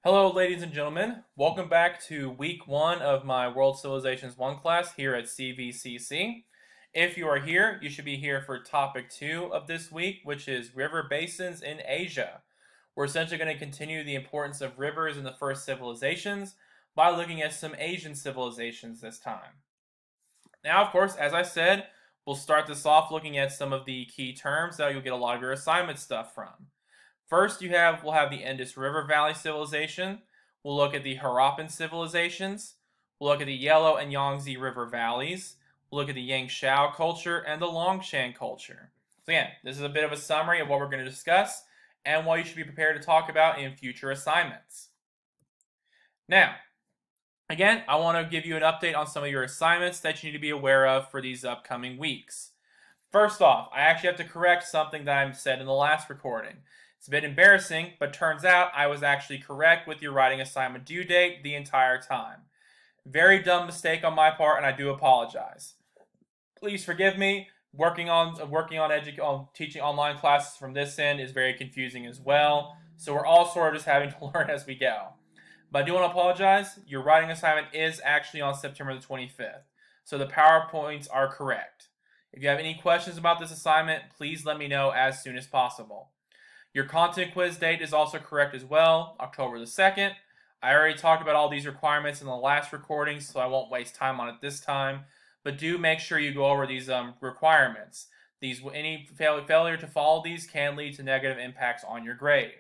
Hello, ladies and gentlemen. Welcome back to week 1 of my World Civilizations 1 class here at CVCC. If you are here, you should be here for topic 2 of this week, which is river basins in Asia. We're essentially going to continue the importance of rivers in the first civilizations by looking at some Asian civilizations this time. Now, of course, as I said, we'll start this off looking at some of the key terms that you'll get a lot of your assignment stuff from. First, we'll have the Indus River Valley civilization. We'll look at the Harappan civilizations. We'll look at the Yellow and Yangtze River valleys. We'll look at the Yangshao culture and the Longshan culture. So again, this is a bit of a summary of what we're going to discuss and what you should be prepared to talk about in future assignments. Now, again, I want to give you an update on some of your assignments that you need to be aware of for these upcoming weeks. First off, I actually have to correct something that I said in the last recording. It's a bit embarrassing, but turns out I was actually correct with your writing assignment due date the entire time. Very dumb mistake on my part, and I do apologize. Please forgive me. Working on teaching online classes from this end is very confusing as well. So we're all sort of just having to learn as we go. But I do want to apologize. Your writing assignment is actually on September the 25th. So the PowerPoints are correct. If you have any questions about this assignment, please let me know as soon as possible. Your content quiz date is also correct as well, October the 2nd. I already talked about all these requirements in the last recording, so I won't waste time on it this time. But do make sure you go over these requirements. Any failure to follow these can lead to negative impacts on your grade.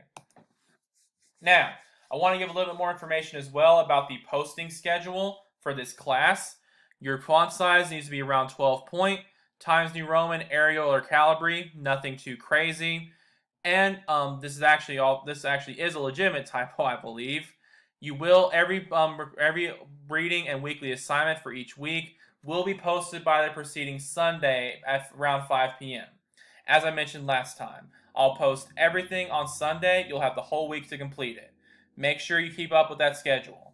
Now, I want to give a little bit more information as well about the posting schedule for this class. Your font size needs to be around 12 point. Times New Roman, Arial, or Calibri, nothing too crazy. And this actually is a legitimate typo, I believe. You will every reading and weekly assignment for each week will be posted by the preceding Sunday at around 5 p.m. As I mentioned last time, I'll post everything on Sunday. You'll have the whole week to complete it. Make sure you keep up with that schedule.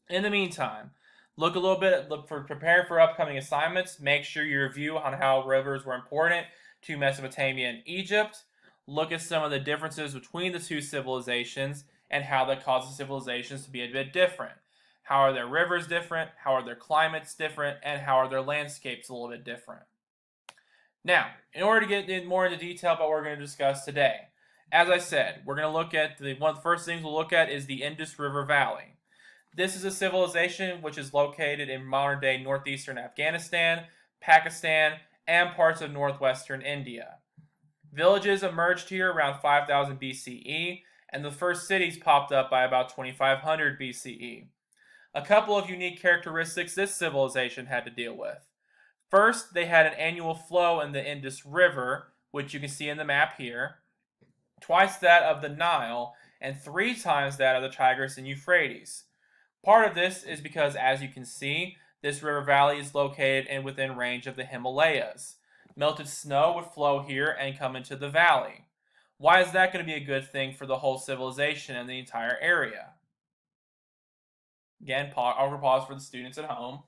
In the meantime, prepare for upcoming assignments. Make sure you review on how rivers were important to Mesopotamia and Egypt. Look at some of the differences between the two civilizations and how that causes civilizations to be a bit different. How are their rivers different? How are their climates different? And how are their landscapes a little bit different? Now, in order to get more into detail about what we're going to discuss today, as I said, we're going to look at one of the first things we'll look at is the Indus River Valley. This is a civilization which is located in modern-day northeastern Afghanistan, Pakistan, and parts of northwestern India. Villages emerged here around 5000 BCE, and the first cities popped up by about 2500 BCE. A couple of unique characteristics this civilization had to deal with. First, they had an annual flow in the Indus River, which you can see in the map here, twice that of the Nile, and 3 times that of the Tigris and Euphrates. Part of this is because, as you can see, this river valley is located within range of the Himalayas. Melted snow would flow here and come into the valley. Why is that going to be a good thing for the whole civilization and the entire area? Again, I'll pause for the students at home.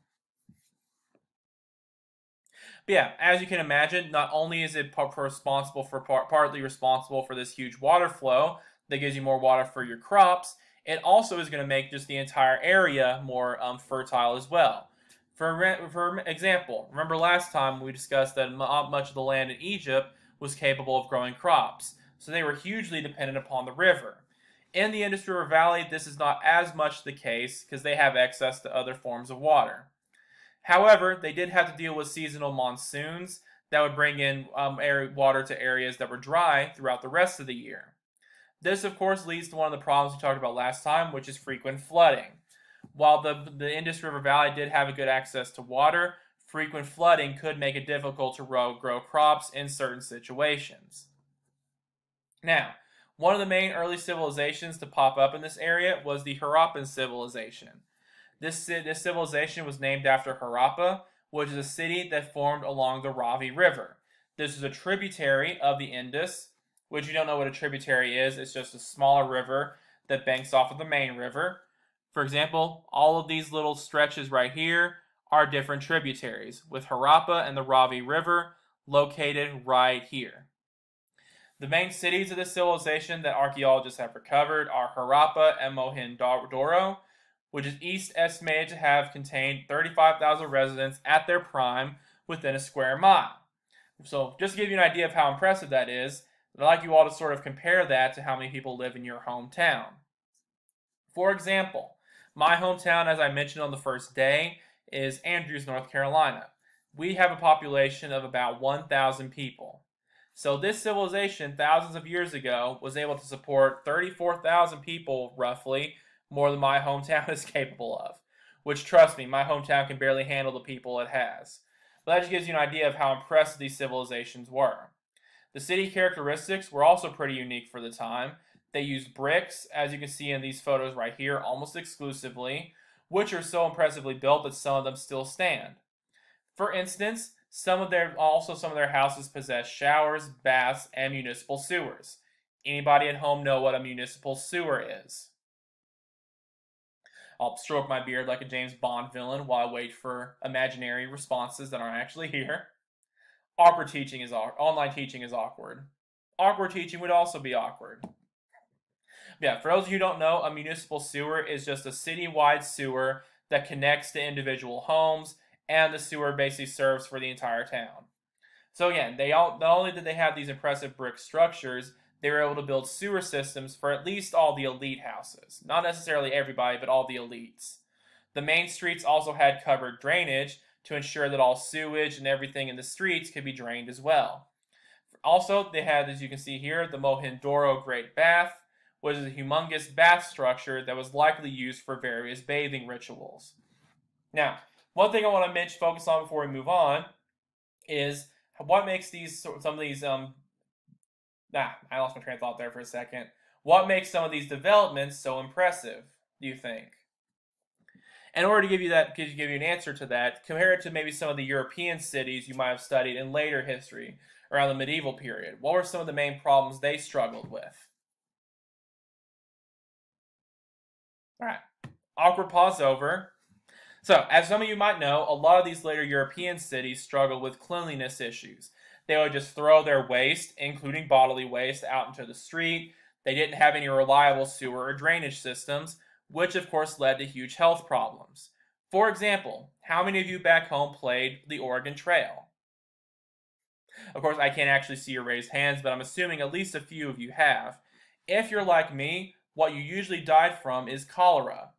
But yeah, as you can imagine, not only is it partly responsible for this huge water flow that gives you more water for your crops, it also is going to make just the entire area more fertile as well. For example, remember last time we discussed that much of the land in Egypt was capable of growing crops, so they were hugely dependent upon the river. In the Indus River Valley, this is not as much the case because they have access to other forms of water. However, they did have to deal with seasonal monsoons that would bring in water to areas that were dry throughout the rest of the year. This, of course, leads to one of the problems we talked about last time, which is frequent flooding. While the Indus River Valley did have a good access to water, frequent flooding could make it difficult to grow crops in certain situations. Now, one of the main early civilizations to pop up in this area was the Harappan civilization. This civilization was named after Harappa, which is a city that formed along the Ravi River. This is a tributary of the Indus, which you don't know what a tributary is. It's just a smaller river that banks off of the main river. For example, all of these little stretches right here are different tributaries, with Harappa and the Ravi River located right here. The main cities of this civilization that archaeologists have recovered are Harappa and Mohenjo-daro, which is east estimated to have contained 35,000 residents at their prime within a square mile. So just to give you an idea of how impressive that is, I'd like you all to sort of compare that to how many people live in your hometown. For example, my hometown, as I mentioned on the first day, is Andrews, North Carolina. We have a population of about 1,000 people. So this civilization, thousands of years ago, was able to support 34,000 people, roughly, more than my hometown is capable of. Which, trust me, my hometown can barely handle the people it has. But that just gives you an idea of how impressive these civilizations were. The city characteristics were also pretty unique for the time. They used bricks, as you can see in these photos right here, almost exclusively, which are so impressively built that some of them still stand. For instance, some of their houses possess showers, baths, and municipal sewers. Anybody at home know what a municipal sewer is? I'll stroke my beard like a James Bond villain while I wait for imaginary responses that aren't actually here. Online teaching is awkward. Awkward teaching would also be awkward. Yeah, for those of you who don't know, a municipal sewer is just a city-wide sewer that connects to individual homes, and the sewer basically serves for the entire town. So again, not only did they have these impressive brick structures, they were able to build sewer systems for at least all the elite houses. Not necessarily everybody, but all the elites. The main streets also had covered drainage to ensure that all sewage and everything in the streets could be drained as well. Also, they had, as you can see here, the Mohenjo-daro Great Bath, which is a humongous bath structure that was likely used for various bathing rituals. Now, one thing I want to focus on before we move on is what makes I lost my train of thought there for a second. What makes some of these developments so impressive, do you think? In order to give you an answer to that, compare it to maybe some of the European cities you might have studied in later history, around the medieval period. What were some of the main problems they struggled with? All right, awkward pause over. So, as some of you might know, a lot of these later European cities struggled with cleanliness issues. They would just throw their waste, including bodily waste, out into the street. They didn't have any reliable sewer or drainage systems, which of course led to huge health problems. For example, how many of you back home played the Oregon Trail? Of course, I can't actually see your raised hands, but I'm assuming at least a few of you have. If you're like me, what you usually died from is cholera.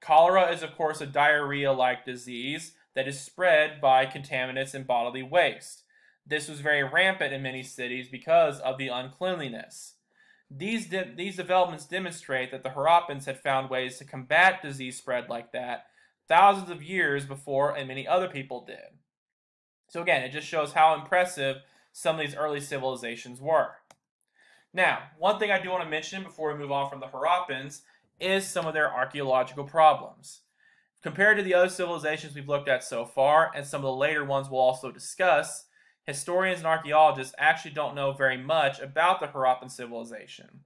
Cholera is, of course, a diarrhea-like disease that is spread by contaminants and bodily waste. This was very rampant in many cities because of the uncleanliness. These developments demonstrate that the Harappans had found ways to combat disease spread like that thousands of years before and many other people did. So again, it just shows how impressive some of these early civilizations were. Now, one thing I do want to mention before we move on from the Harappans is some of their archaeological problems. Compared to the other civilizations we've looked at so far, and some of the later ones we'll also discuss, historians and archaeologists actually don't know very much about the Harappan civilization.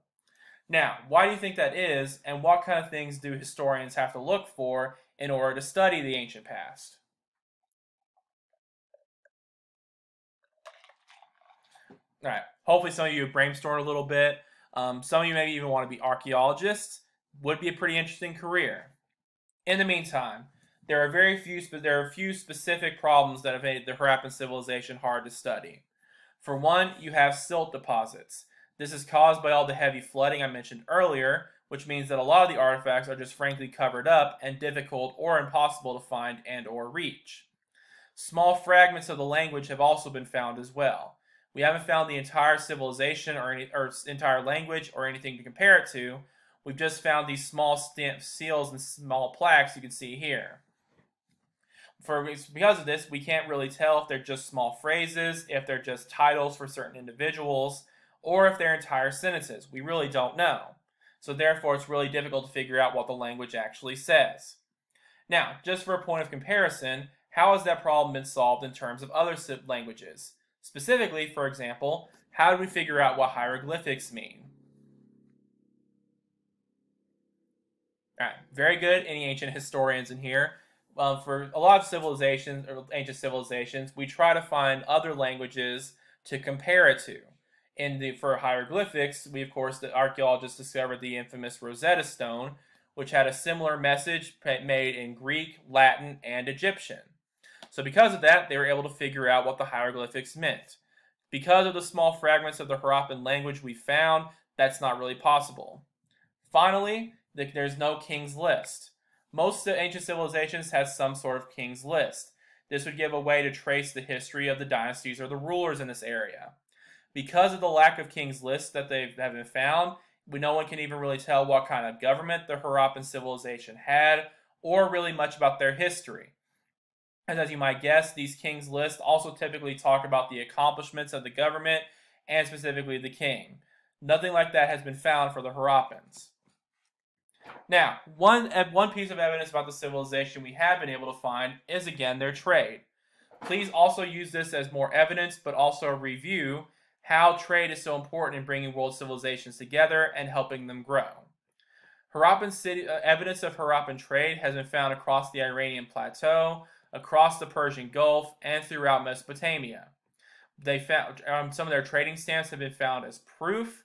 Now, why do you think that is, and what kind of things do historians have to look for in order to study the ancient past? All right, hopefully some of you have brainstormed a little bit. Some of you maybe even want to be archaeologists. Would be a pretty interesting career. In the meantime, there are a few specific problems that have made the Harappan civilization hard to study. For one, you have silt deposits. This is caused by all the heavy flooding I mentioned earlier, which means that a lot of the artifacts are just frankly covered up and difficult or impossible to find and or reach. Small fragments of the language have also been found as well. We haven't found the entire civilization or entire language or anything to compare it to. We've just found these small stamp seals and small plaques you can see here. Because of this, we can't really tell if they're just small phrases, if they're just titles for certain individuals, or if they're entire sentences. We really don't know. So therefore, it's really difficult to figure out what the language actually says. Now, just for a point of comparison, how has that problem been solved in terms of other languages? Specifically, for example, how do we figure out what hieroglyphics mean? All right, very good. Any ancient historians in here? For a lot of civilizations, or ancient civilizations, we try to find other languages to compare it to. For hieroglyphics, the archaeologists discovered the infamous Rosetta Stone, which had a similar message made in Greek, Latin, and Egyptian. So because of that, they were able to figure out what the hieroglyphics meant. Because of the small fragments of the Harappan language we found, that's not really possible. Finally, there's no king's list. Most ancient civilizations had some sort of king's list. This would give a way to trace the history of the dynasties or the rulers in this area. Because of the lack of king's lists that have been found, no one can even really tell what kind of government the Harappan civilization had, or really much about their history. And as you might guess, these king's lists also typically talk about the accomplishments of the government, and specifically the king. Nothing like that has been found for the Harappans. Now, one piece of evidence about the civilization we have been able to find is, again, their trade. Please also use this as more evidence, but also review how trade is so important in bringing world civilizations together and helping them grow. Evidence of Harappan trade has been found across the Iranian plateau, across the Persian Gulf, and throughout Mesopotamia. They found some of their trading stamps have been found as proof,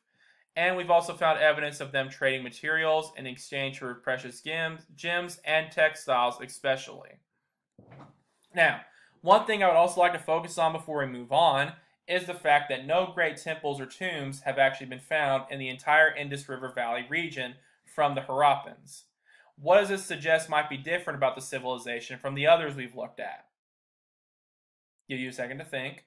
and we've also found evidence of them trading materials in exchange for precious gems and textiles especially. Now, one thing I would also like to focus on before we move on is the fact that no great temples or tombs have actually been found in the entire Indus River Valley region from the Harappans. What does this suggest might be different about the civilization from the others we've looked at? Give you a second to think.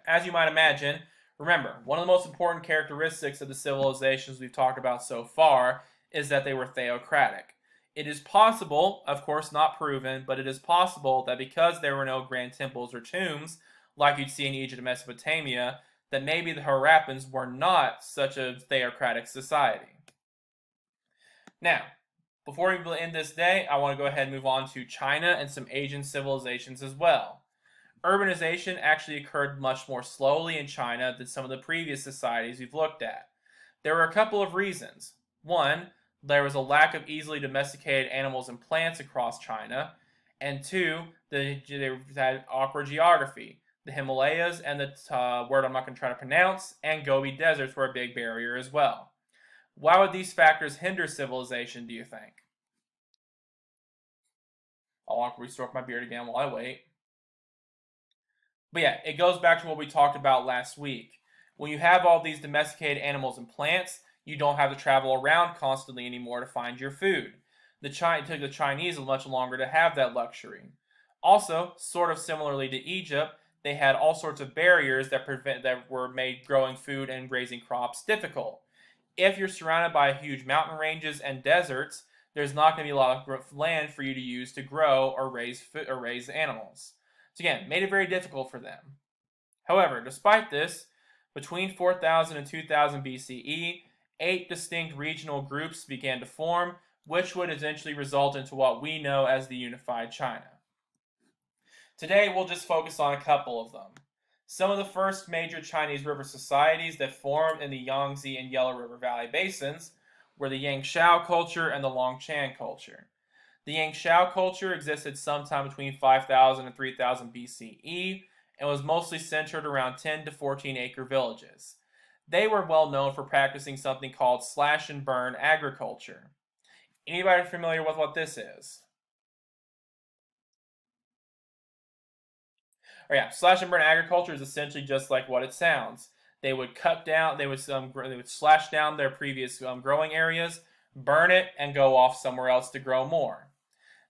As you might imagine, remember, one of the most important characteristics of the civilizations we've talked about so far is that they were theocratic. It is possible, of course not proven, but it is possible that because there were no grand temples or tombs, like you'd see in Egypt and Mesopotamia, that maybe the Harappans were not such a theocratic society. Now, before we end this day, I want to go ahead and move on to China and some Asian civilizations as well. Urbanization actually occurred much more slowly in China than some of the previous societies we've looked at. There were a couple of reasons. One, there was a lack of easily domesticated animals and plants across China. And two, they had awkward geography. The Himalayas and the word I'm not going to try to pronounce, and Gobi deserts were a big barrier as well. Why would these factors hinder civilization, do you think? I'll awkwardly stroke my beard again while I wait. But yeah, it goes back to what we talked about last week. When you have all these domesticated animals and plants, you don't have to travel around constantly anymore to find your food. It took the Chinese much longer to have that luxury. Also, sort of similarly to Egypt, they had all sorts of barriers that were made growing food and raising crops difficult. If you're surrounded by huge mountain ranges and deserts, there's not going to be a lot of land for you to use to grow or raise animals. So again, made it very difficult for them. However, despite this, between 4000 and 2000 BCE, 8 distinct regional groups began to form, which would eventually result into what we know as the unified China. Today, we'll just focus on a couple of them. Some of the first major Chinese river societies that formed in the Yangtze and Yellow River Valley basins were the Yangshao culture and the Longshan culture. The Yangshao culture existed sometime between 5000 and 3000 BCE and was mostly centered around 10 to 14 acre villages. They were well known for practicing something called slash and burn agriculture. Anybody familiar with what this is? Slash and burn agriculture is essentially just like what it sounds. They would they would slash down their previous growing areas, burn it, and go off somewhere else to grow more.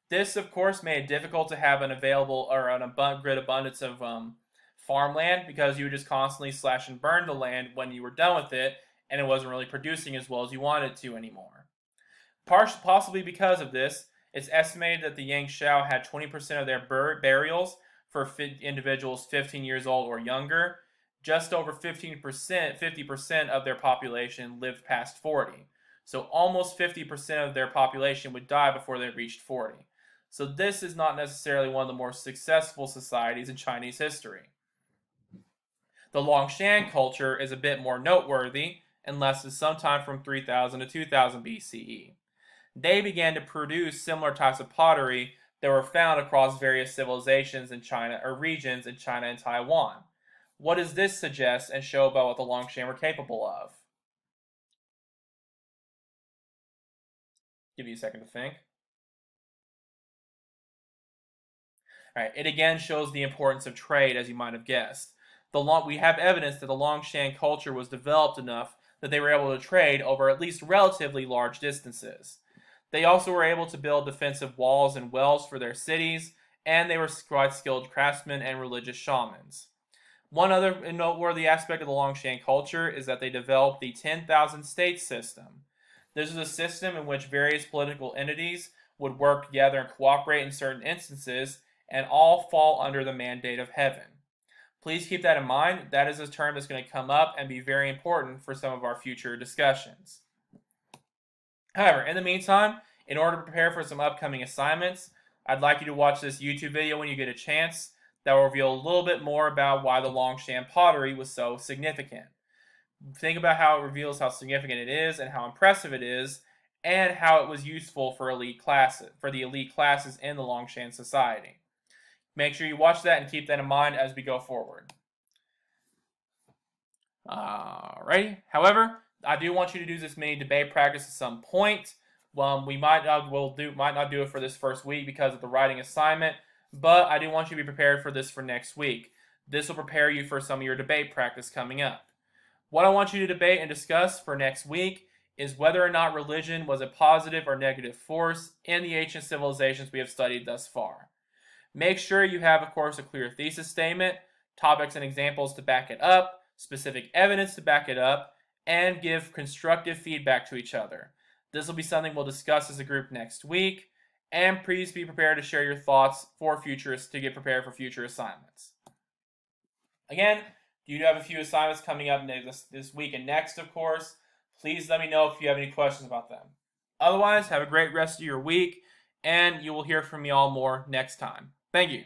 This, of course, made it difficult to have an available or great abundance of farmland because you would just constantly slash and burn the land when you were done with it, and it wasn't really producing as well as you wanted it to anymore. Possibly because of this, it's estimated that the Yangshao had 20% of their burials for individuals 15 years old or younger. Just over 50% of their population lived past 40. So almost 50% of their population would die before they reached 40. So this is not necessarily one of the more successful societies in Chinese history. The Longshan culture is a bit more noteworthy and lasted sometime from 3000 to 2000 BCE. They began to produce similar types of pottery, that were found across various civilizations in China or regions in China and Taiwan. What does this suggest and show about what the Longshan were capable of? Give you a second to think. All right, it again shows the importance of trade, as you might have guessed. We have evidence that the Longshan culture was developed enough that they were able to trade over at least relatively large distances. They also were able to build defensive walls and wells for their cities, and they were quite skilled craftsmen and religious shamans. One other noteworthy aspect of the Longshan culture is that they developed the 10,000 states system. This is a system in which various political entities would work together and cooperate in certain instances, and all fall under the mandate of heaven. Please keep that in mind. That is a term that's going to come up and be very important for some of our future discussions. However, in the meantime, in order to prepare for some upcoming assignments, I'd like you to watch this YouTube video when you get a chance that will reveal a little bit more about why the Longshan pottery was so significant. Think about how it reveals how significant it is and how impressive it is, and how it was useful for the elite classes in the Longshan society. Make sure you watch that and keep that in mind as we go forward. Alrighty. However, I do want you to do this mini debate practice at some point. We might not do it for this first week because of the writing assignment, but I do want you to be prepared for this for next week. This will prepare you for some of your debate practice coming up. What I want you to debate and discuss for next week is whether or not religion was a positive or negative force in the ancient civilizations we have studied thus far. Make sure you have, of course, a clear thesis statement, topics and examples to back it up, specific evidence to back it up, and give constructive feedback to each other. This will be something we'll discuss as a group next week, and please be prepared to share your thoughts to get prepared for future assignments. Again, you do have a few assignments coming up this week and next, of course. Please let me know if you have any questions about them. Otherwise, have a great rest of your week, and you will hear from me all more next time. Thank you.